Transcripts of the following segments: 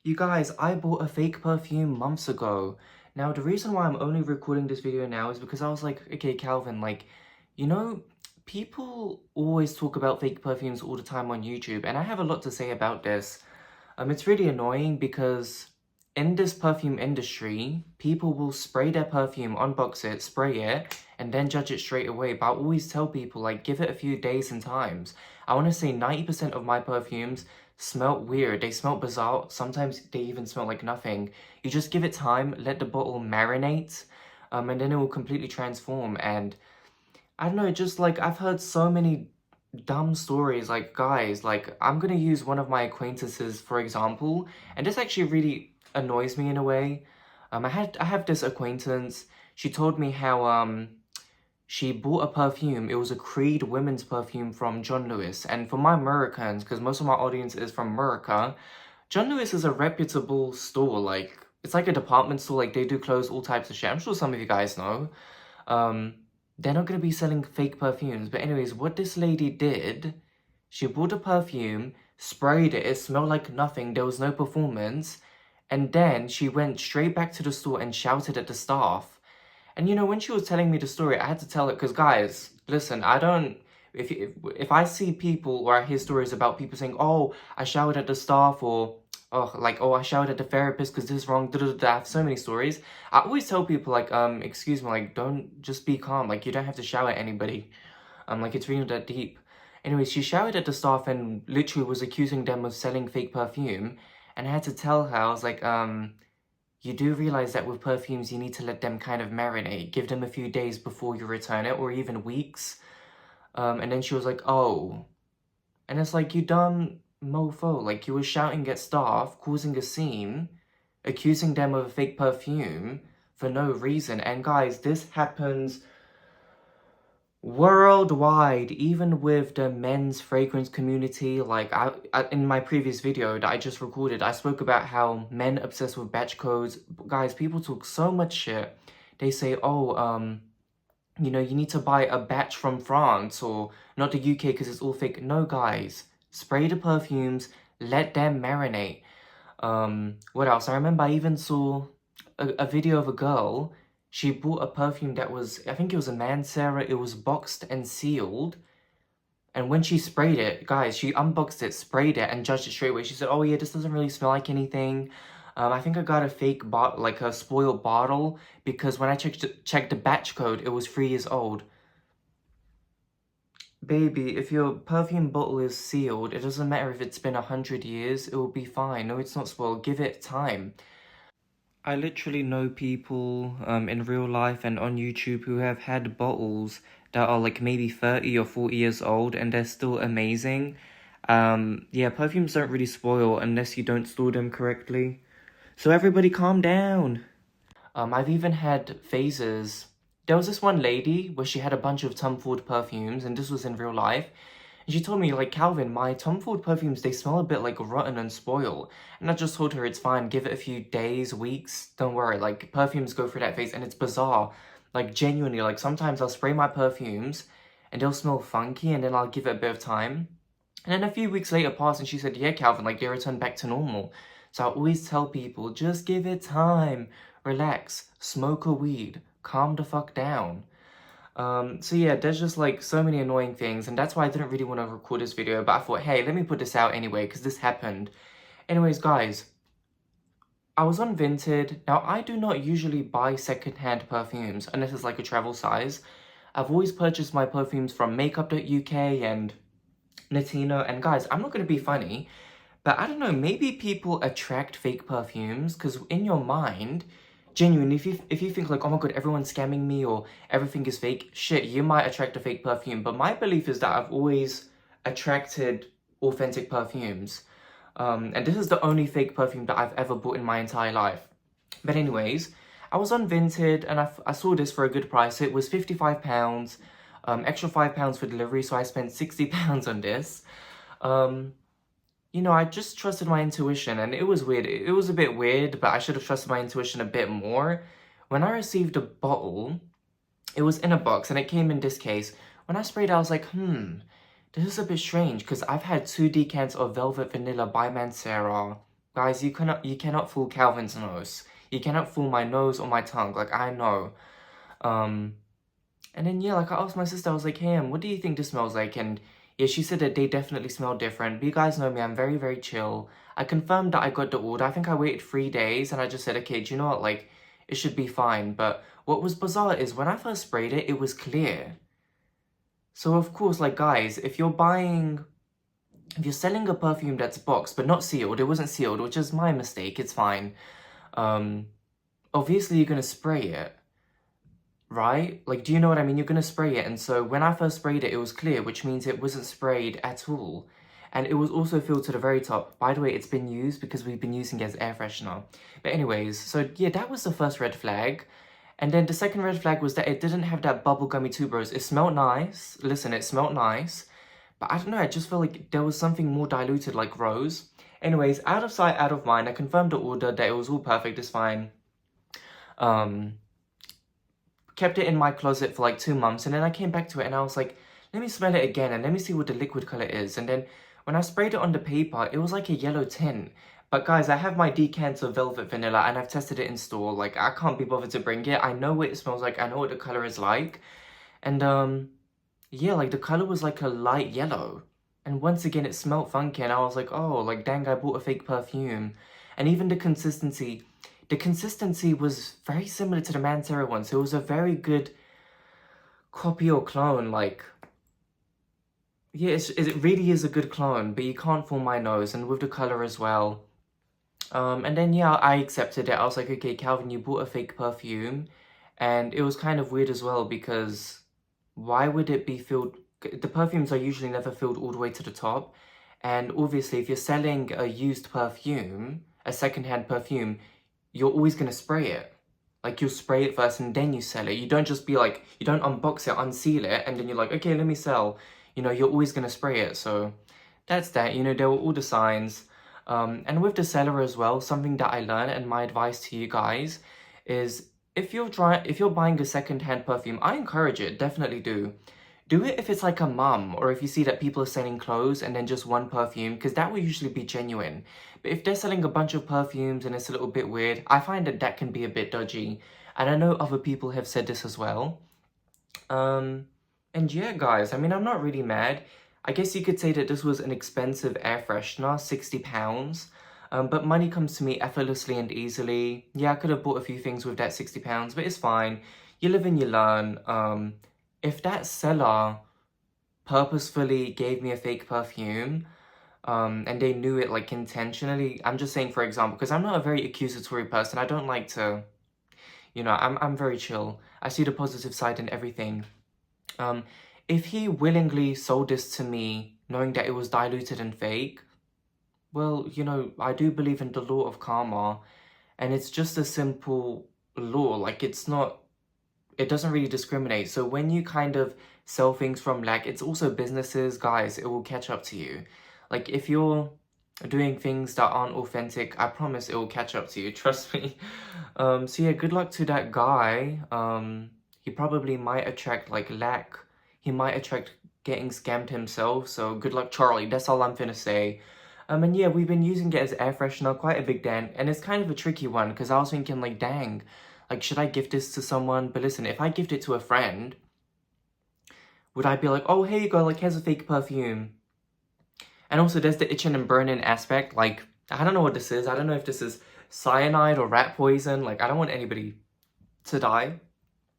You guys, I bought a fake perfume months ago. Now, the reason why I'm only recording this video now is because I was like, okay, Calvin, like, you know, people always talk about fake perfumes all the time on YouTube, and I have a lot to say about this. It's really annoying because in this perfume industry, people will spray their perfume, unbox it, spray it, and then judge it straight away. But I always tell people, like, give it a few days and times. I want to say 90% of my perfumes smell weird. They smell bizarre. Sometimes they even smell like nothing. You just give it time, let the bottle marinate, and then it will completely transform. And I don't know, just like I've heard so many dumb stories, like guys, like I'm gonna use one of my acquaintances for example, and this actually really annoys me in a way. I have this acquaintance. She told me how she bought a perfume. It was a Creed women's perfume from John Lewis, and for my Americans, because most of my audience is from America, John Lewis is a reputable store. Like it's like a department store. Like they do clothes, all types of shit. I'm sure some of you guys know. Um, they're not going to be selling fake perfumes. But anyways, what this lady did, she bought a perfume, sprayed it, it smelled like nothing, there was no performance, and then she went straight back to the store and shouted at the staff. And you know, when she was telling me the story, I had to tell it, because guys, listen, I don't, if I see people or I hear stories about people saying, oh, I shouted at the staff, or oh, like, oh, I shouted at the therapist because this is wrong, I have so many stories. I always tell people, like, excuse me, like, don't, just be calm, like, you don't have to shout at anybody, like, it's really not that deep. Anyways, she shouted at the staff and literally was accusing them of selling fake perfume, and I had to tell her, I was like, you do realize that with perfumes, you need to let them kind of marinate, give them a few days before you return it, or even weeks. And then she was like, oh. And it's like, you dumb mofo. Like, you were shouting at staff, causing a scene, accusing them of a fake perfume for no reason. And guys, this happens worldwide, even with the men's fragrance community. Like in my previous video that I just recorded, I spoke about how men obsessed with batch codes. Guys, people talk so much shit. They say, oh, you know, you need to buy a batch from France or not the UK because it's all fake. No, guys, spray the perfumes, let them marinate. What else? I remember I even saw a video of a girl. She bought a perfume that was, I think it was a Mancera. It was boxed and sealed. And when she sprayed it, guys, she unboxed it, sprayed it, and judged it straight away. She said, oh yeah, this doesn't really smell like anything. I think I got a fake bottle, like a spoiled bottle, because when I checked the batch code, it was 3 years old. Baby, if your perfume bottle is sealed, it doesn't matter if it's been 100 years, it will be fine. No, it's not spoiled. Give it time. I literally know people in real life and on YouTube who have had bottles that are like maybe 30 or 40 years old and they're still amazing. Yeah, perfumes don't really spoil unless you don't store them correctly. So everybody calm down. I've even had phases. There was this one lady where she had a bunch of Tom Ford perfumes, and this was in real life. And she told me, like, Calvin, my Tom Ford perfumes, they smell a bit like rotten and spoiled. And I just told her it's fine, give it a few days, weeks, don't worry. Like, perfumes go through that phase, and it's bizarre. Like, genuinely, like, sometimes I'll spray my perfumes, and they'll smell funky, and then I'll give it a bit of time. And then a few weeks later passed, and she said, yeah, Calvin, like, they returned back to normal. So I always tell people, just give it time. Relax, smoke a weed, calm the fuck down. So yeah, there's just like so many annoying things, and that's why I didn't really want to record this video, but I thought, hey, let me put this out anyway, because this happened. Anyways, guys, I was on Vinted. Now, I do not usually buy secondhand perfumes, unless it's like a travel size. I've always purchased my perfumes from Makeup.uk and Notino, and guys, I'm not going to be funny, but I don't know, maybe people attract fake perfumes, because in your mind, genuinely, if you think like, oh my god, everyone's scamming me or everything is fake, shit, you might attract a fake perfume. But my belief is that I've always attracted authentic perfumes. And this is the only fake perfume that I've ever bought in my entire life. But anyways, I was on Vinted and I saw this for a good price. It was £55, extra £5 for delivery, so I spent £60 on this. You know, I just trusted my intuition, and it was weird. It was a bit weird, but I should have trusted my intuition a bit more. When I received a bottle, it was in a box, and it came in this case. When I sprayed it, I was like, this is a bit strange, because I've had 2 decants of Velvet Vanilla by Mancera Guys, you cannot fool Calvin's nose. You cannot fool my nose or my tongue. Like, I know. Um, and then, yeah, like, I asked my sister, I was like, hey, what do you think this smells like? And yeah, she said that they definitely smell different. But you guys know me, I'm very, very chill. I confirmed that I got the order. I think I waited 3 days and I just said, okay, do you know what? Like, it should be fine. But what was bizarre is when I first sprayed it, it was clear. So, of course, like, guys, if you're selling a perfume that's boxed but not sealed, it wasn't sealed, which is my mistake, it's fine. Um, obviously you're gonna spray it, right? Like, do you know what I mean? You're gonna spray it, and so when I first sprayed it, it was clear, which means it wasn't sprayed at all. And it was also filled to the very top. By the way, it's been used because we've been using it as air freshener. But anyways, so yeah, that was the first red flag. And then the second red flag was that it didn't have that bubblegummy tuberose. It smelled nice. Listen, it smelled nice. But I don't know, I just felt like there was something more diluted, like rose. Anyways, out of sight, out of mind. I confirmed the order that it was all perfect, it's fine. Um, kept it in my closet for like 2 months, and then I came back to it and I was like, let me smell it again and let me see what the liquid color is. And then when I sprayed it on the paper, it was like a yellow tint. But guys, I have my decant of Velvet Vanilla and I've tested it in store. Like, I can't be bothered to bring it. I know what it smells like. I know what the color is like. And yeah, like the color was like a light yellow. And once again, it smelled funky and I was like, oh, like dang, I bought a fake perfume. And even the consistency was very similar to the Mancera one. So it was a very good copy or clone. Like, yeah, it really is a good clone, but you can't fool my nose. And with the color as well. And then, yeah, I accepted it. I was like, okay, Calvin, you bought a fake perfume. And it was kind of weird as well because why would it be filled? The perfumes are usually never filled all the way to the top. And obviously, if you're selling a used perfume, a secondhand perfume, you're always going to spray it. Like, you'll spray it first and then you sell it. You don't just be like, you don't unbox it, unseal it, and then you're like, okay, let me sell. You know, you're always going to spray it. So that's that. You know, there were all the signs. And with the seller as well, something that I learned and my advice to you guys is if you're buying a second-hand perfume, I encourage it, definitely do. Do it if it's like a mum or if you see that people are selling clothes and then just one perfume, because that will usually be genuine. But if they're selling a bunch of perfumes and it's a little bit weird, I find that that can be a bit dodgy. And I know other people have said this as well. And yeah, guys, I mean, I'm not really mad. I guess you could say that this was an expensive air freshener, £60. But money comes to me effortlessly and easily. Yeah, I could have bought a few things with that £60, but it's fine. You live and you learn. If that seller purposefully gave me a fake perfume, and they knew it like intentionally, I'm just saying for example, because I'm not a very accusatory person. I don't like to, you know, I'm very chill. I see the positive side in everything. If he willingly sold this to me, knowing that it was diluted and fake, well, you know, I do believe in the law of karma, and it's just a simple law. Like, it doesn't really discriminate. So when you kind of sell things from lack, it's also businesses, guys, it will catch up to you. Like, if you're doing things that aren't authentic, I promise it will catch up to you, trust me. So yeah, good luck to that guy. He probably might attract like lack. He might attract getting scammed himself, so good luck, Charlie. That's all I'm finna say. And yeah, we've been using it as air freshener, quite a big dent, and it's kind of a tricky one, because I was thinking like, dang, like, should I gift this to someone? But listen, if I gift it to a friend, would I be like, oh, here you go, like, here's a fake perfume? And also, there's the itching and burning aspect. Like, I don't know what this is. I don't know if this is cyanide or rat poison. Like, I don't want anybody to die.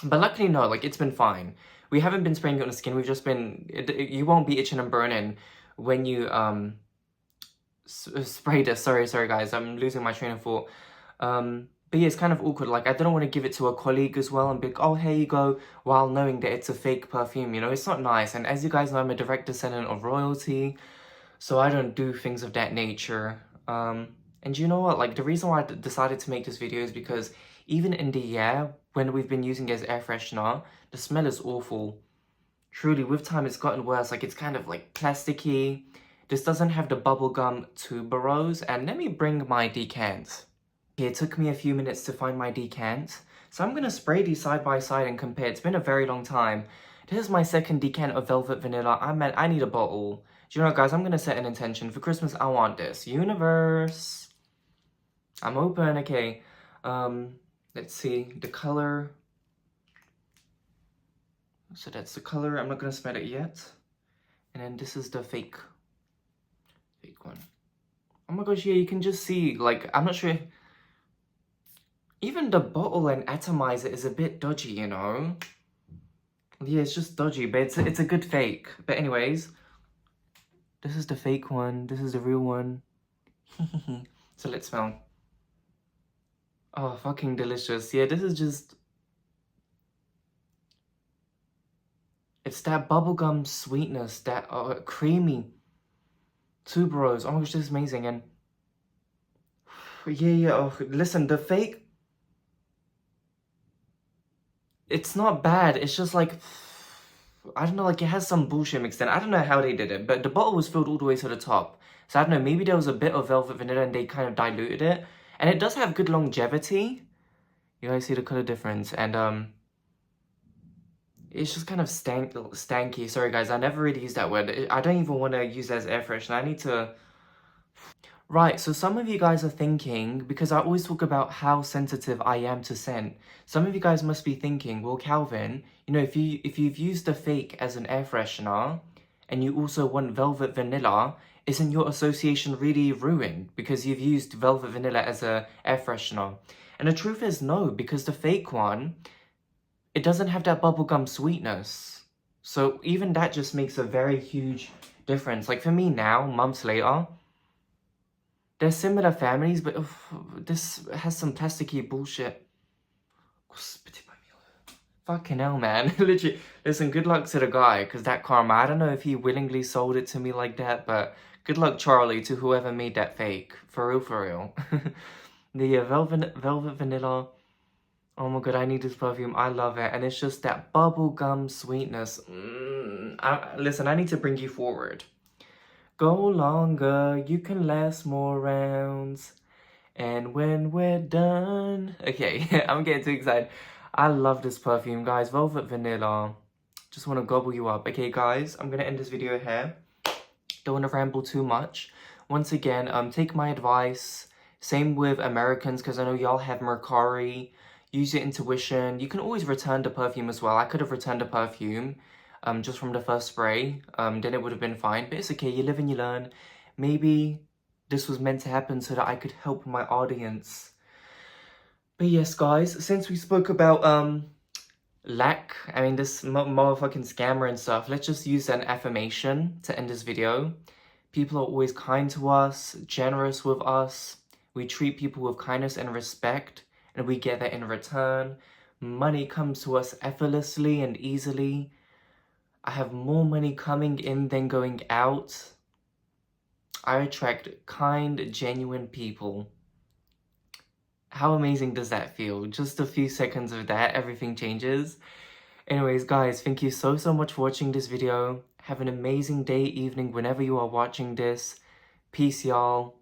But luckily, no, like, it's been fine. We haven't been spraying it on the skin. We've just been, you won't be itching and burning when you, spray this. Sorry, guys. I'm losing my train of thought. But yeah, it's kind of awkward. Like, I don't want to give it to a colleague as well and be like, oh, here you go, while knowing that it's a fake perfume. You know, it's not nice. And as you guys know, I'm a direct descendant of royalty, so I don't do things of that nature. And you know what? Like, the reason why I decided to make this video is because even in the year, when we've been using it as air freshener, the smell is awful. Truly, with time, it's gotten worse. Like, it's kind of like plasticky. This doesn't have the bubblegum tuberose. And let me bring my decants. Okay, it took me a few minutes to find my decant. So I'm going to spray these side by side and compare. It's been a very long time. This is my second decant of Velvet Vanilla. I need a bottle. Do you know what, guys? I'm going to set an intention. For Christmas, I want this. Universe. I'm open. Okay. Let's see the color. So that's the color. I'm not gonna smell it yet. And then this is the fake one. Oh my gosh, yeah, you can just see, like, I'm not sure. Even the bottle and atomizer is a bit dodgy, you know? Yeah, it's just dodgy, but it's a good fake. But anyways, this is the fake one. This is the real one. So let's smell. Oh, fucking delicious. Yeah, this is just... It's that bubblegum sweetness, that creamy tuberose. Oh my gosh, this is amazing. And yeah, oh, listen, the fake... It's not bad. It's just like... I don't know, like it has some bullshit mixed in. I don't know how they did it, but the bottle was filled all the way to the top. So I don't know, maybe there was a bit of velvet vanilla and they kind of diluted it. And it does have good longevity. You guys see the color difference. And it's just kind of stanky. Sorry guys, I never really use that word. I don't even want to use it as air freshener. I need to... Right, so some of you guys are thinking, because I always talk about how sensitive I am to scent, some of you guys must be thinking, well, Calvin, you know, if you've used the fake as an air freshener, and you also want velvet vanilla, isn't your association really ruined because you've used velvet vanilla as a air freshener? And the truth is no, because the fake one, it doesn't have that bubblegum sweetness. So even that just makes a very huge difference. Like for me now, months later, they're similar families, but this has some plasticky bullshit. Fucking hell, man. Literally, listen, good luck to the guy, because that karma, I don't know if he willingly sold it to me like that, but good luck, Charlie, to whoever made that fake. For real, for real. The velvet vanilla. Oh my god, I need this perfume. I love it. And it's just that bubblegum sweetness. Listen, I need to bring you forward. Go longer, you can last more rounds. And when we're done... Okay, I'm getting too excited. I love this perfume, guys. Velvet Vanilla. Just want to gobble you up. Okay, guys, I'm going to end this video here. Don't want to ramble too much. Once again, take my advice. Same with Americans, because I know y'all have Mercari. Use your intuition. You can always return the perfume as well. I could have returned the perfume just from the first spray. Then it would have been fine. But it's okay. You live and you learn. Maybe this was meant to happen so that I could help my audience. But yes, guys, since we spoke about lack, I mean this motherfucking scammer and stuff, let's just use an affirmation to end this video. People are always kind to us, generous with us. We treat people with kindness and respect, and we get that in return. Money comes to us effortlessly and easily. I have more money coming in than going out. I attract kind, genuine people. How amazing does that feel? Just a few seconds of that, everything changes. Anyways, guys, thank you so much for watching this video. Have an amazing day, evening, whenever you are watching this. Peace, y'all.